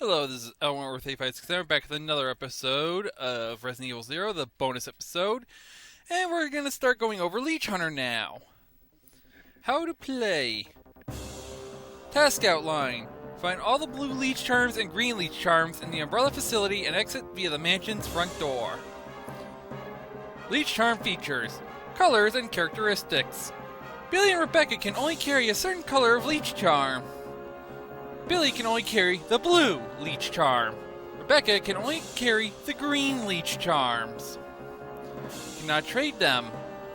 Hello, this is L1-856. Back with another episode of Resident Evil 0, the bonus episode. And we're going to start going over Leech Hunter now. How to play. Task outline. Find all the blue leech charms and green leech charms in the Umbrella facility and exit via the mansion's front door. Leech charm features. Colors and characteristics. Billy and Rebecca can only carry a certain color of leech charm. Billy can only carry the blue leech charm. Rebecca can only carry the green leech charms. You cannot trade them.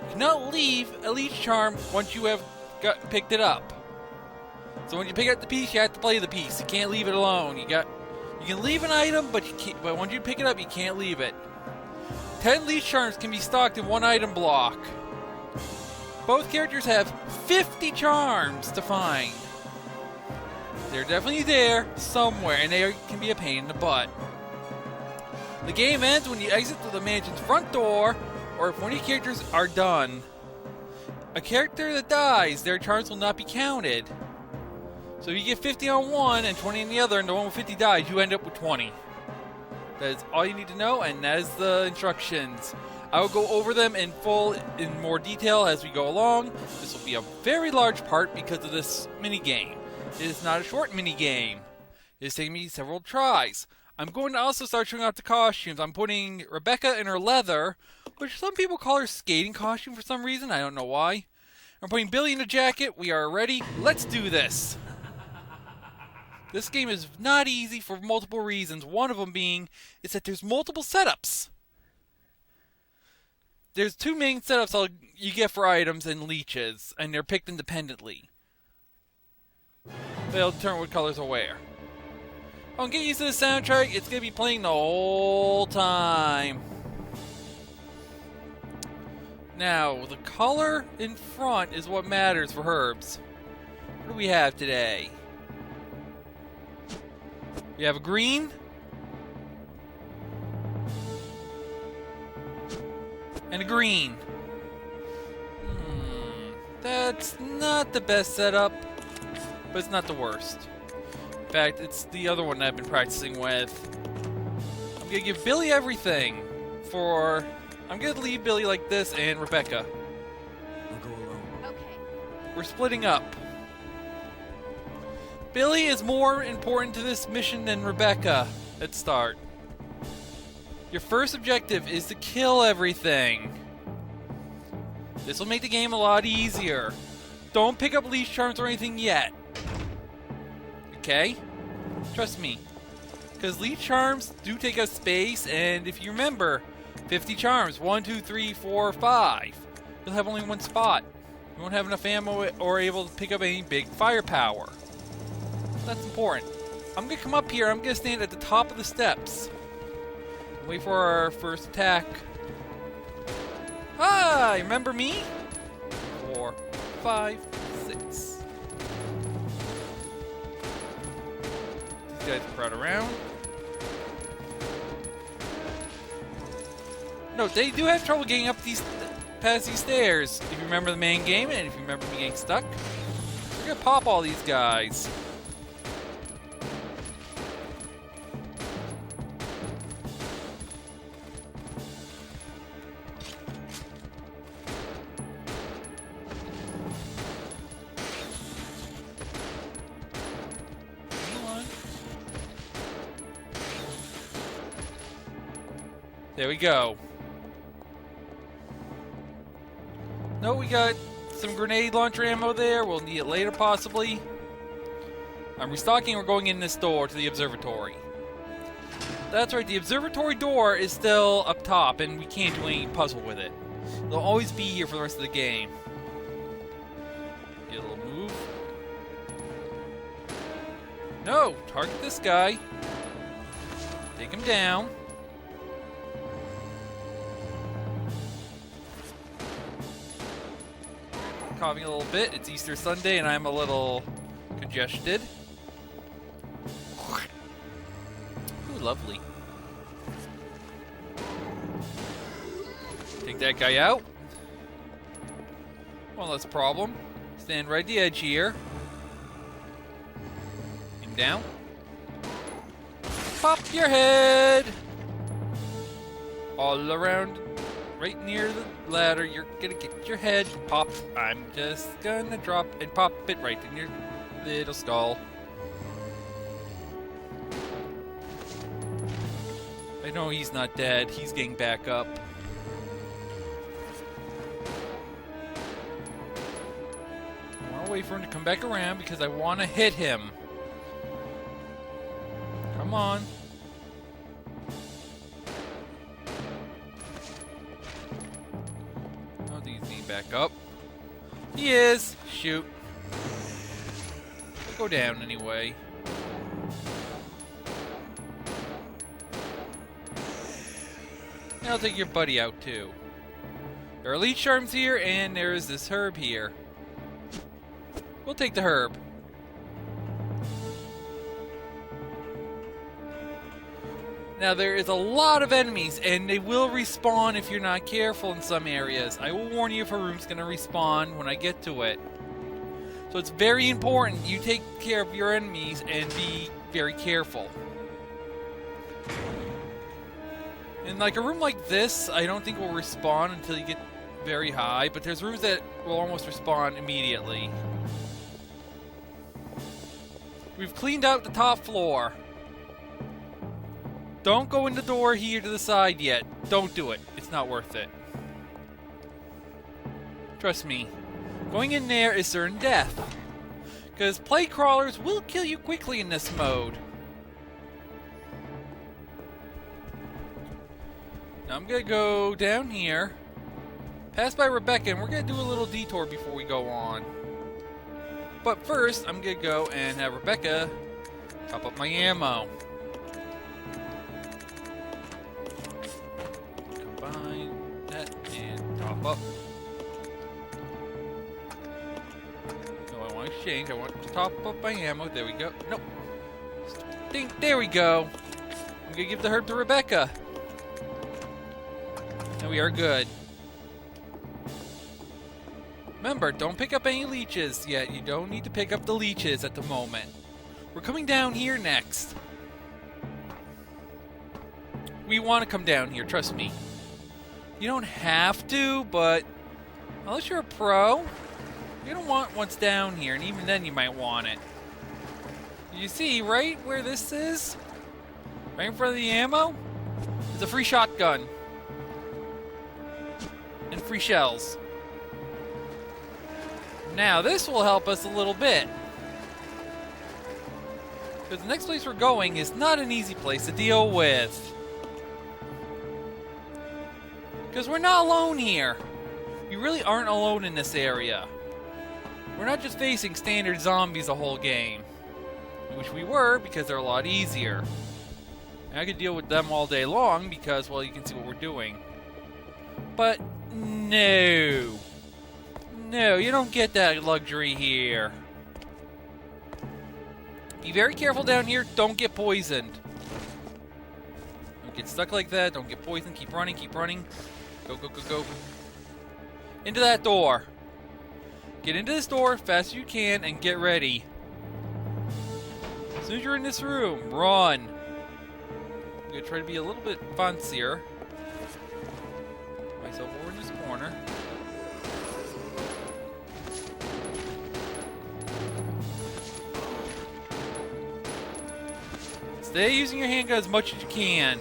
You cannot leave a leech charm once you have picked it up. So when you pick up the piece, you have to play the piece. You can't leave it alone. You can leave an item, but once you pick it up, you can't leave it. 10 leech charms can be stocked in one item block. Both characters have 50 charms to find. They're definitely there somewhere, and they can be a pain in the butt. The game ends when you exit through the mansion's front door, or if one of your characters are done. A character that dies, their charms will not be counted. So if you get 50 on one and 20 on the other, and the one with 50 dies, you end up with 20. That is all you need to know, and that is the instructions. I will go over them in more detail as we go along. This will be a very large part because of this mini-game. It is not a short mini-game. It is taking me several tries. I'm going to also start showing off the costumes. I'm putting Rebecca in her leather, which some people call her skating costume for some reason. I don't know why. I'm putting Billy in a jacket. We are ready. Let's do this. This game is not easy for multiple reasons. One of them being is that there's multiple setups. There's two main setups you get for items and leeches, and they're picked independently. They'll determine what colors will wear. I'm getting used to the soundtrack. It's going to be playing the whole time. Now, the color in front is what matters for herbs. What do we have today? We have a green. And a green. That's not the best setup, but it's not the worst. In fact, it's the other one that I've been practicing with. I'm going to give Billy everything I'm going to leave Billy like this and Rebecca. I'll go alone. Okay. We're splitting up. Billy is more important to this mission than Rebecca at start. Your first objective is to kill everything. This will make the game a lot easier. Don't pick up leech charms or anything yet. Okay? Trust me. Because leech charms do take up space, and if you remember, 50 charms. 1, 2, 3, 4, 5. You'll have only one spot. You won't have enough ammo or able to pick up any big firepower. That's important. I'm going to come up here. I'm going to stand at the top of the steps. Wait for our first attack. Ah, remember me? 4, 5, 6. These guys crowd around. No, they do have trouble getting up past these stairs. If you remember the main game, and if you remember me getting stuck, we're gonna pop all these guys. There we go. No, we got some grenade launcher ammo there. We'll need it later, possibly. I'm restocking. We're going in this door to the observatory. That's right. The observatory door is still up top, and we can't do any puzzle with it. It'll always be here for the rest of the game. Get a little move. No! Target this guy. Take him down. Coughing a little bit. It's Easter Sunday and I'm a little congested. Ooh, lovely. Take that guy out. One less problem. Stand right at the edge here. Him down. pop your head. All around, right near the ladder, you're gonna get your head popped. I'm just gonna drop and pop it right in your little skull. I know he's not dead. He's getting back up. I want to wait for him to come back around because I want to hit him. Come on. Oh, he's getting back up. He is. Shoot. Go down anyway. And I'll take your buddy out too. There are leech charms here, and there's this herb here. We'll take the herb. Now there is a lot of enemies, and they will respawn if you're not careful in some areas. I will warn you if a room's going to respawn when I get to it. So it's very important you take care of your enemies and be very careful. In like a room like this, I don't think will respawn until you get very high, but there's rooms that will almost respawn immediately. We've cleaned out the top floor. Don't go in the door here to the side yet. Don't do it. It's not worth it. Trust me. Going in there is certain death. Because plague crawlers will kill you quickly in this mode. Now I'm going to go down here. Pass by Rebecca, and we're going to do a little detour before we go on. But first, I'm going to go and have Rebecca top up my ammo. Combine that and top up. No, I want to exchange. I want to top up my ammo. There we go. Nope. Think. There we go. I'm going to give the herb to Rebecca. And we are good. Remember, don't pick up any leeches yet. You don't need to pick up the leeches at the moment. We're coming down here next. We want to come down here, trust me. You don't have to, but unless you're a pro, you don't want what's down here, and even then you might want it. You see, right where this is? Right in front of the ammo? It's a free shotgun. And free shells. Now, this will help us a little bit. Because the next place we're going is not an easy place to deal with. Because we're not alone here. We really aren't alone in this area. We're not just facing standard zombies the whole game. I wish we were, because they're a lot easier. And I could deal with them all day long because, well, you can see what we're doing. But, no. No, you don't get that luxury here. Be very careful down here. Don't get poisoned. Don't get stuck like that. Don't get poisoned. Keep running. Keep running. Go, go, go, go. Into that door. Get into this door as fast as you can and get ready. As soon as you're in this room, run. I'm going to try to be a little bit fancier. Put myself over in this corner. Stay using your handgun as much as you can.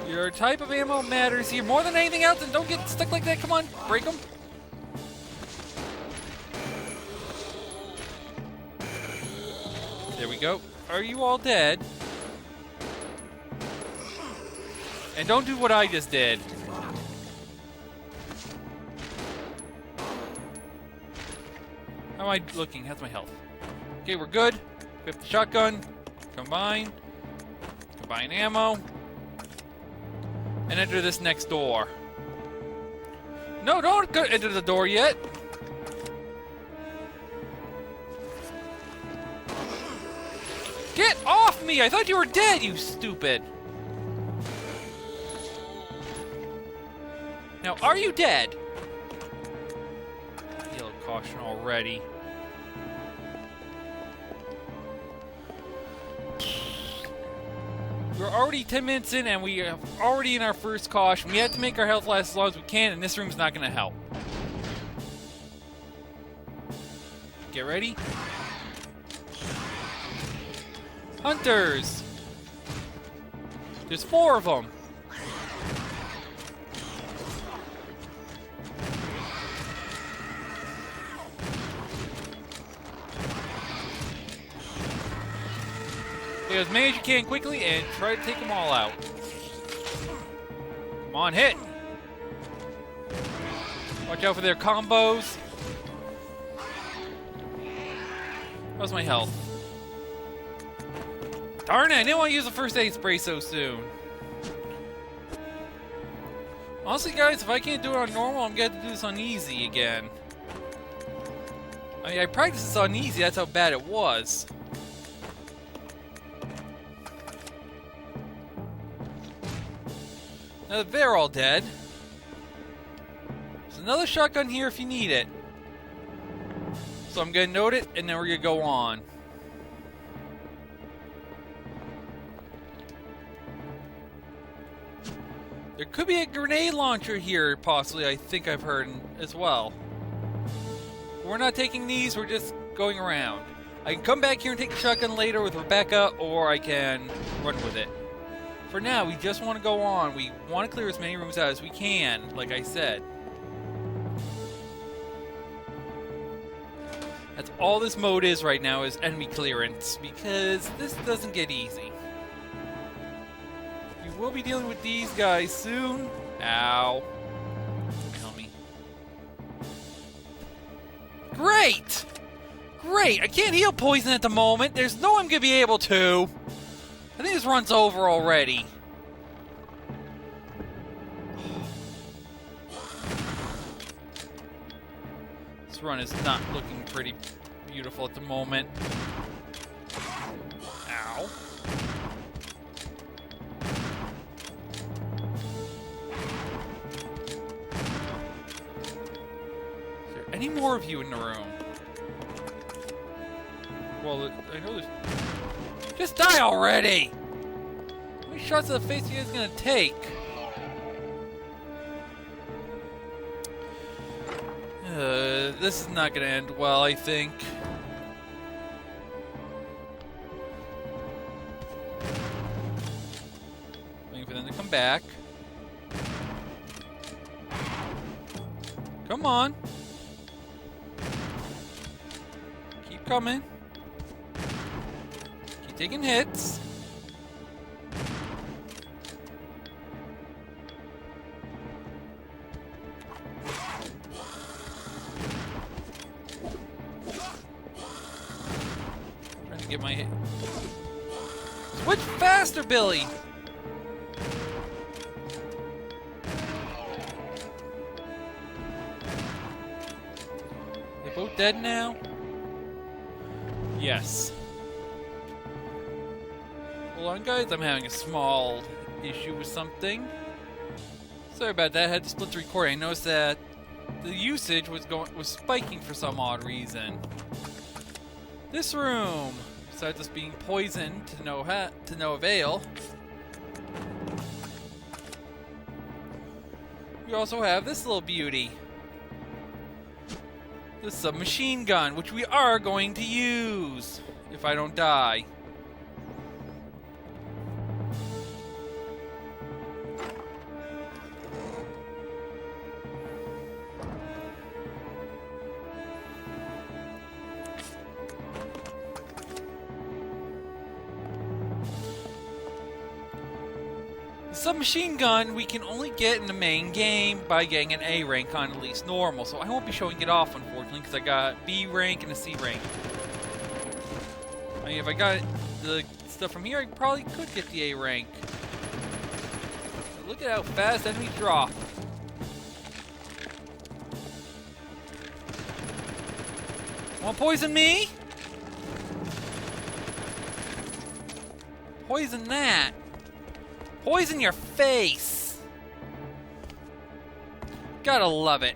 Your type of ammo matters here more than anything else, and don't get stuck like that. Come on, break them. There we go. Are you all dead? And don't do what I just did. How am I looking? How's my health? Okay, we're good. Equip the shotgun. Combine. Combine ammo. And enter this next door. No, don't go enter the door yet. Get off me! I thought you were dead, you stupid. Now, are you dead? Yellow caution already. We're already 10 minutes in, and we are already in our first caution. We have to make our health last as long as we can, and this room's not going to help. Get ready. Hunters! There's 4 of them. Get as many as you can quickly and try to take them all out. Come on, hit! Watch out for their combos. How's my health? Darn it, I didn't want to use the first aid spray so soon. Honestly, guys, if I can't do it on normal, I'm going to have to do this on easy again. I mean, I practiced this on easy, that's how bad it was. Now that they're all dead, there's another shotgun here if you need it. So I'm going to note it, and then we're going to go on. There could be a grenade launcher here, possibly, I think I've heard as well. We're not taking these, we're just going around. I can come back here and take a shotgun later with Rebecca, or I can run with it. For now, we just want to go on. We want to clear as many rooms out as we can, like I said. That's all this mode is right now, is enemy clearance, because this doesn't get easy. We will be dealing with these guys soon. Ow. Kill me. Great! Great! I can't heal poison at the moment. There's no way I'm going to be able to. I think this run's over already. This run is not looking pretty beautiful at the moment. Ow. Is there any more of you in the room? Well, I know there's... Just die already! How many shots to the face are you guys gonna take? This is not gonna end well, I think. Waiting for them to come back. Come on! Keep coming. Taking hits. Trying to get my hit. Switch faster, Billy! They both dead now? Yes. Hold on, guys, I'm having a small issue with something. Sorry about that, I had to split the recording. I noticed that the usage was spiking for some odd reason. This room, besides us being poisoned to no avail, we also have this little beauty. The submachine gun, which we are going to use if I don't die. Submachine gun we can only get in the main game by getting an A rank on at least normal, so I won't be showing it off unfortunately because I got B rank and a C rank. I mean, if I got the stuff from here, I probably could get the A rank. But look at how fast enemies drop. Want to poison me? Poison that. Poison your face! Gotta love it.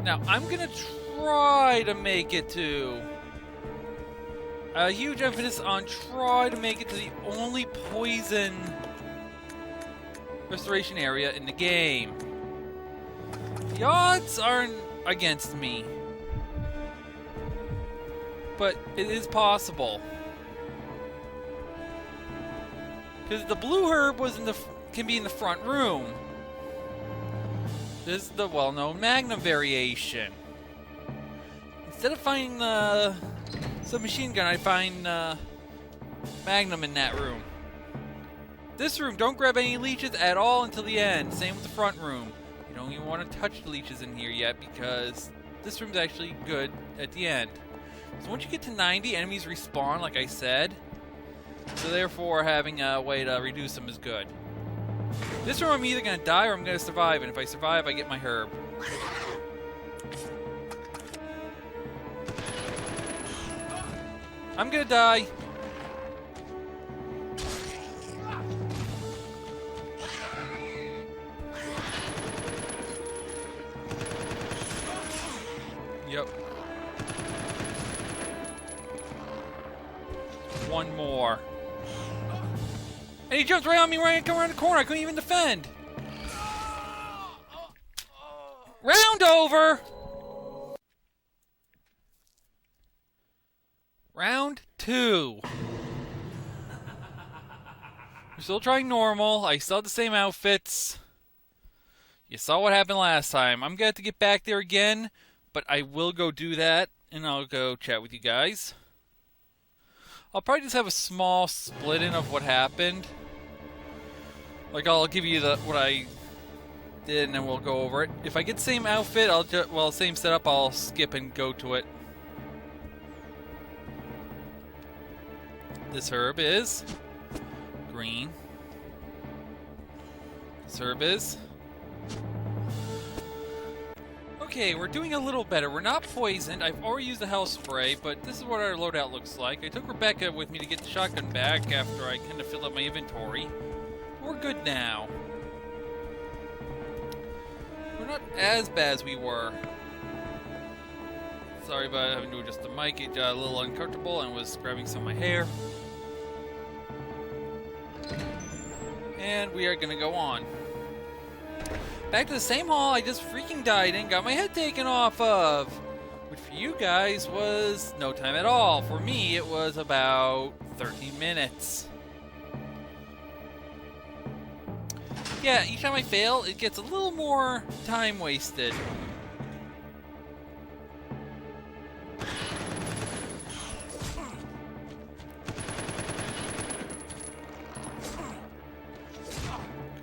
Now, I'm gonna try to make it to a huge emphasis on try to make it to the only poison restoration area in the game. The odds aren't against me, but it is possible. Because the blue herb was can be in the front room. This is the well-known Magnum variation. Instead of finding the submachine gun, I find Magnum in that room. This room, don't grab any leeches at all until the end. Same with the front room. You don't even want to touch the leeches in here yet because this room's actually good at the end. So once you get to 90, enemies respawn, like I said. So therefore, having a way to reduce them is good. This room, I'm either going to die or I'm going to survive, and if I survive, I get my herb. I'm going to die. Yep. One more. And he jumped right on me right around the corner. I couldn't even defend. Round over. Round 2. We're still trying normal. I still have the same outfits. You saw what happened last time. I'm going to have to get back there again, but I will go do that, and I'll go chat with you guys. I'll probably just have a small split-in of what happened. Like, I'll give you what I did, and then we'll go over it. If I get the same outfit, same setup, I'll skip and go to it. This herb is green. This herb is... Okay, we're doing a little better. We're not poisoned. I've already used the health spray, but this is what our loadout looks like. I took Rebecca with me to get the shotgun back after I kind of filled up my inventory. We're good now. We're not as bad as we were. Sorry about having to adjust the mic. It got a little uncomfortable and was grabbing some of my hair. And we are going to go on. Back to the same hall I just freaking died in, got my head taken off of. Which for you guys was no time at all. For me, it was about 13 minutes. Yeah, each time I fail, it gets a little more time wasted.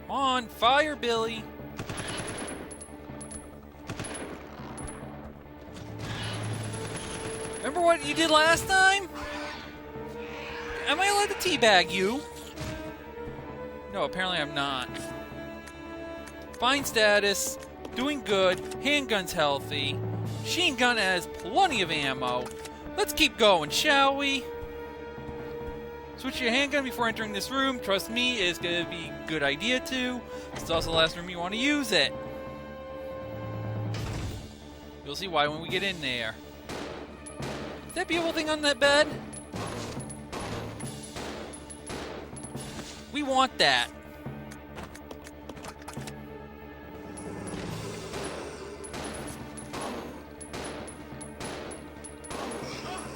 Come on, fire, Billy. Remember what you did last time? Am I allowed to teabag you? No, apparently I'm not. Fine status, doing good, handgun's healthy, machine gun has plenty of ammo. Let's keep going, shall we? Switch your handgun before entering this room. Trust me, it's going to be a good idea to. It's also the last room you want to use it. You'll see why when we get in there. Is that beautiful thing on that bed? We want that.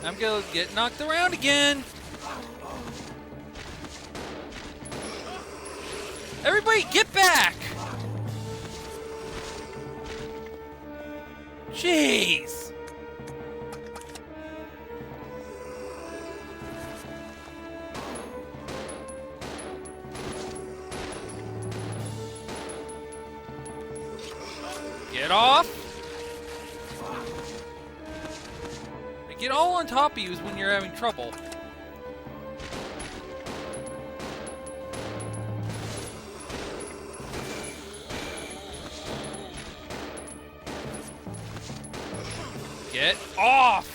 I'm gonna get knocked around again. Everybody get back! Jeez! Get off! They get all on top of you is when you're having trouble. Get off!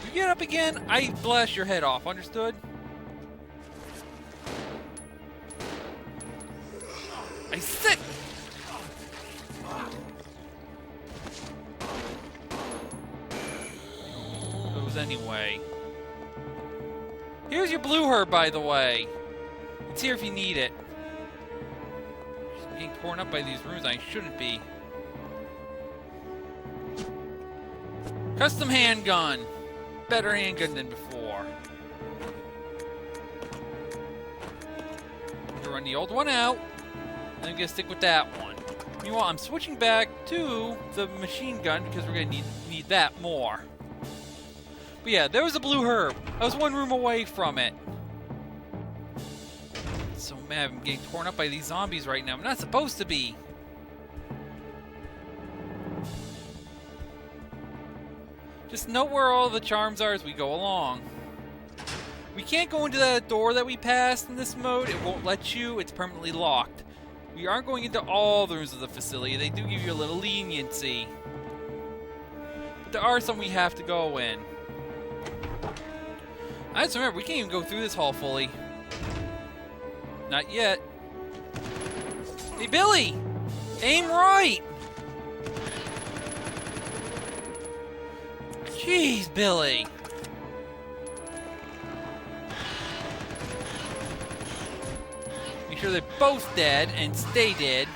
You get up again, I blast your head off, understood? I said... anyway. Here's your blue herb, by the way. It's here if you need it. I'm getting torn up by these runes. I shouldn't be. Custom handgun. Better handgun than before. I'm gonna run the old one out. And I'm gonna stick with that one. Meanwhile, I'm switching back to the machine gun because we're gonna need that more. But yeah, there was a blue herb. I was one room away from it. So mad, I'm getting torn up by these zombies right now. I'm not supposed to be. Just note where all the charms are as we go along. We can't go into that door that we passed in this mode. It won't let you. It's permanently locked. We aren't going into all the rooms of the facility. They do give you a little leniency. But there are some we have to go in. I just remember, we can't even go through this hall fully. Not yet. Hey, Billy! Aim right! Jeez, Billy! Make sure they're both dead and stay dead.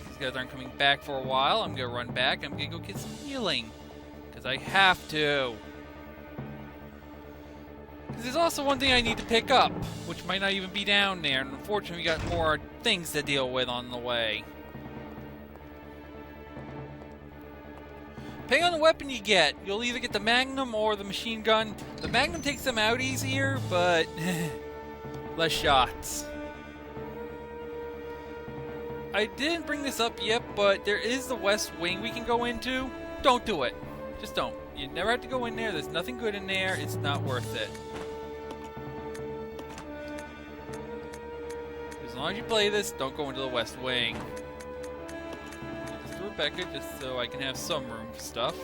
These guys aren't coming back for a while. I'm gonna run back. I'm gonna go get some healing. Because I have to. Because there's also one thing I need to pick up, which might not even be down there. And unfortunately, we got more things to deal with on the way. Depending on the weapon you get, you'll either get the Magnum or the machine gun. The Magnum takes them out easier, but less shots. I didn't bring this up yet, but there is the West Wing we can go into. Don't do it. Just don't. You never have to go in there. There's nothing good in there. It's not worth it. As long as you play this, don't go into the West Wing. Just Rebecca, just so I can have some room for stuff.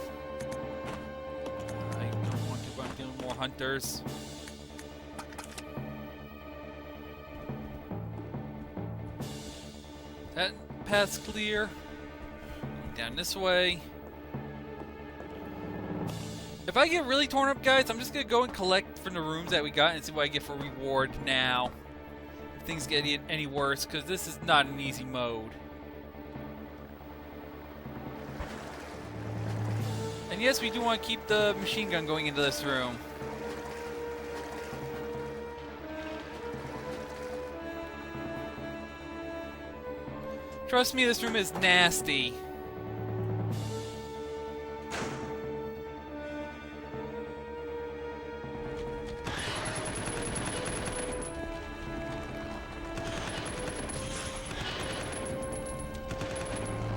I don't want to, but I'm dealing with more hunters. That path's clear. Going down this way. If I get really torn up, guys, I'm just going to go and collect from the rooms that we got and see what I get for reward now. If things get any worse, because this is not an easy mode. And yes, we do want to keep the machine gun going into this room. Trust me, this room is nasty.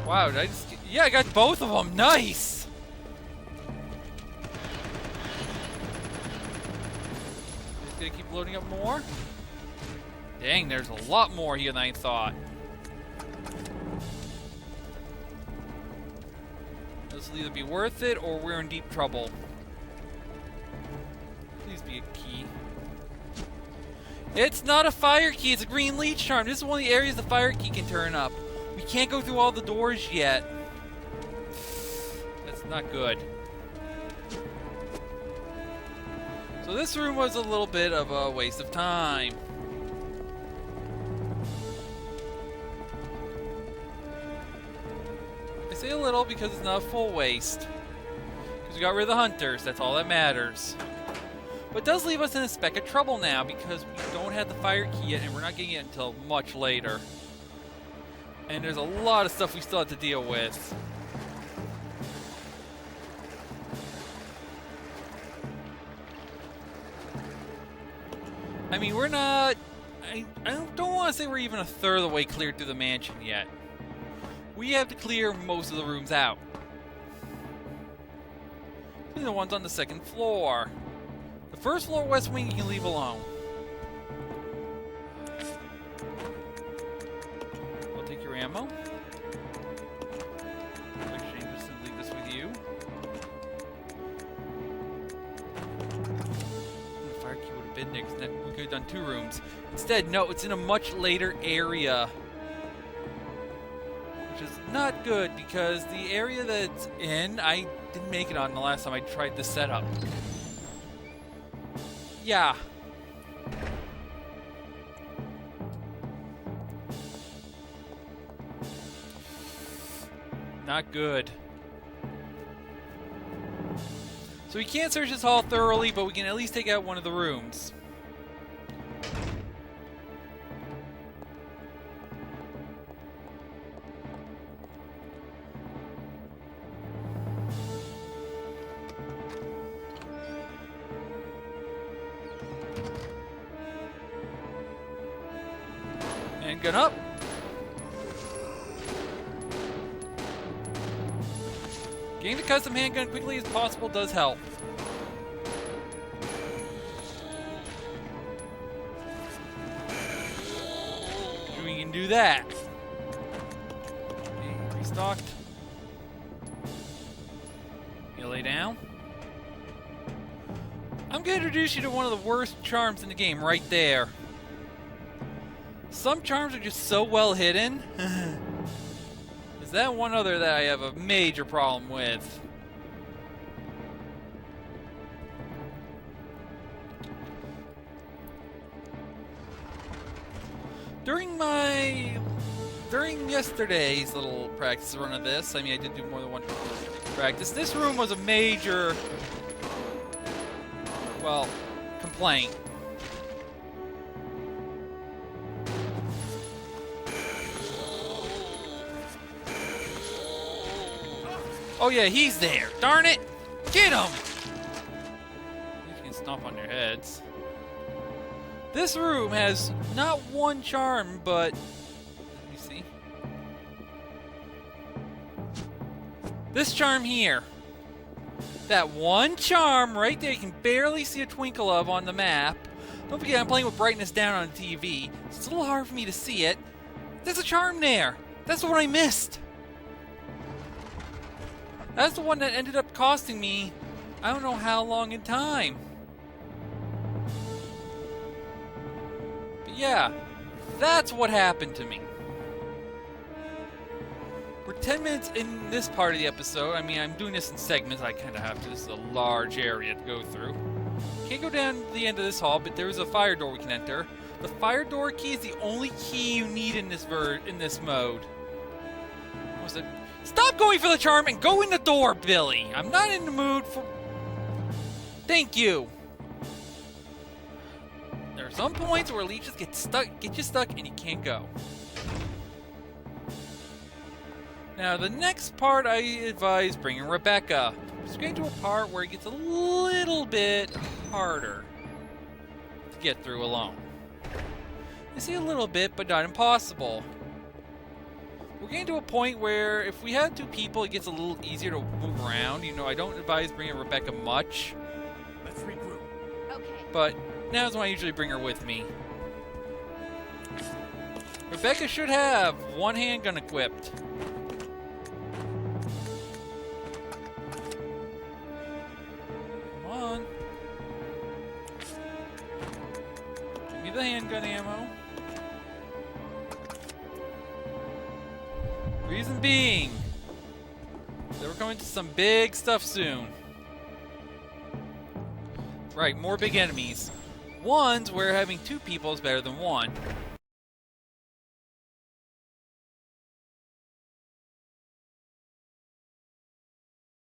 Wow, did I just... Yeah, I got both of them. Nice! Just gonna keep loading up more. Dang, there's a lot more here than I thought. This will either be worth it or we're in deep trouble. Please be a key. It's not a fire key, it's a green leech charm. This is one of the areas the fire key can turn up. We can't go through all the doors yet. That's not good. So this room was a little bit of a waste of time. I say a little because it's not a full waste. Because we got rid of the hunters, that's all that matters. But it does leave us in a speck of trouble now because we don't have the fire key yet and we're not getting it until much later. And there's a lot of stuff we still have to deal with. I mean, we're not... I don't want to say we're even a third of the way cleared through the mansion yet. We have to clear most of the rooms out. Even the ones on the second floor. The first floor West Wing you can leave alone. Ammo. Exchange this and leave this with you. The fire key would have been there because we could have done 2 rooms. Instead, no, it's in a much later area. which is not good because the area that it's in, I didn't make it on the last time I tried this setup. Yeah. Not good. So we can't search this hall thoroughly, but we can at least take out one of the rooms. Handgun up. Getting the custom handgun quickly as possible does help. We can do that. Okay, restocked. You lay down. I'm gonna introduce you to one of the worst charms in the game right there. Some charms are just so well hidden. Is that one other that I have a major problem with? During yesterday's little practice run of this, I mean I did do more than one practice, this room was a major, well, complaint. Oh yeah, he's there. Darn it! Get him! You can stomp on their heads. This room has not one charm, but... Let me see. This charm here. That one charm right there you can barely see a twinkle of on the map. Don't forget, I'm playing with brightness down on the TV, so it's a little hard for me to see it. There's a charm there. That's the one I missed. That's the one that ended up costing me I don't know how long in time. But yeah, that's what happened to me. We're 10 minutes in this part of the episode. I mean, I'm doing this in segments. I kind of have to. This is a large area to go through. Can't go down to the end of this hall, but there's a fire door we can enter. The fire door key is the only key you need in this mode. What was it? Stop going for the charm and go in the door, Billy. I'm not in the mood for... Thank you. There are some points where leeches get you stuck, and you can't go. Now, the next part I advise bringing Rebecca. It's getting to a part where it gets a little bit harder to get through alone. You see a little bit, but not impossible. We're getting to a point where if we have two people, it gets a little easier to move around. You know, I don't advise bringing Rebecca much. Let's regroup. Okay. But now's when I usually bring her with me. Rebecca should have one handgun equipped. Come on. Give me the handgun ammo. Reason being, that we're coming to some big stuff soon. Right, more big enemies. Ones where having two people is better than one.